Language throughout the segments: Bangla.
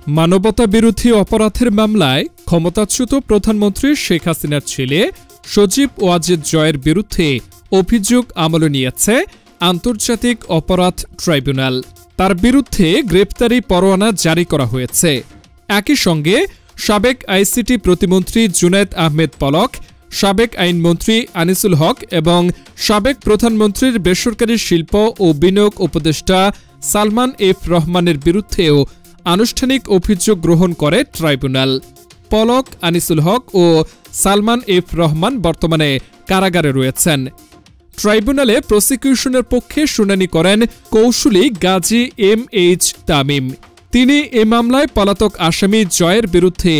মানবতা বিরোধী অপরাধের মামলায় ক্ষমতাচ্যুত প্রধানমন্ত্রী শেখ হাসিনার ছেলে সজীব ওয়াজেদ জয়ের বিরুদ্ধে অভিযোগ আমলে নিয়েছে আন্তর্জাতিক অপরাধ ট্রাইব্যুনাল। তার বিরুদ্ধে গ্রেপ্তারি পরোয়ানা জারি করা হয়েছে। একই সঙ্গে সাবেক আইসিটি প্রতিমন্ত্রী জুনায়েদ আহমেদ পলক, সাবেক আইনমন্ত্রী আনিসুল হক এবং সাবেক প্রধানমন্ত্রীর বেসরকারি শিল্প ও বিনিয়োগ উপদেষ্টা সালমান এফ রহমানের বিরুদ্ধেও আনুষ্ঠানিক অভিযোগ গ্রহণ করে ট্রাইব্যুনাল। পলক, আনিসুল হক ও সালমান এফ রহমান বর্তমানে কারাগারে রয়েছেন। ট্রাইব্যুনালে প্রসিকিউশনের পক্ষে শুনানি করেন কৌশলী গাজী এম.এইচ. তামিম। তিনি এ মামলায় পলাতক আসামি জয়ের বিরুদ্ধে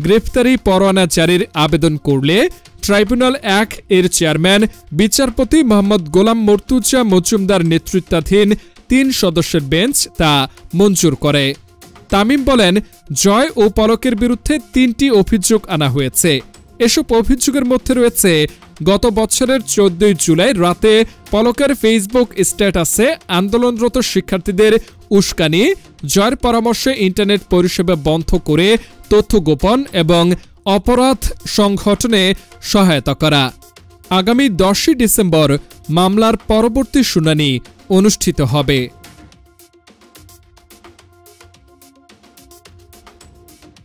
গ্রেফতারি পরোয়ানা জারির আবেদন করলে ট্রাইব্যুনাল ১ এর চেয়ারম্যান বিচারপতি মোহাম্মদ গোলাম মর্তুজা মজুমদার নেতৃত্বাধীন ৩ সদস্যের বেঞ্চ তা মঞ্জুর করে। তামিম বলেন, জয় ও পলকের বিরুদ্ধে ৩টি অভিযোগ আনা হয়েছে। এসব অভিযোগের মধ্যে রয়েছে গত বছরের ১৪ জুলাই রাতে পলকের ফেসবুক স্ট্যাটাসে আন্দোলনরত শিক্ষার্থীদের উস্কানি, জয়ের পরামর্শে ইন্টারনেট পরিষেবা বন্ধ করে তথ্য গোপন এবং অপরাধ সংগঠনে সহায়তা করা। আগামী ১০ ডিসেম্বর মামলার পরবর্তী শুনানি অনুষ্ঠিত হবে।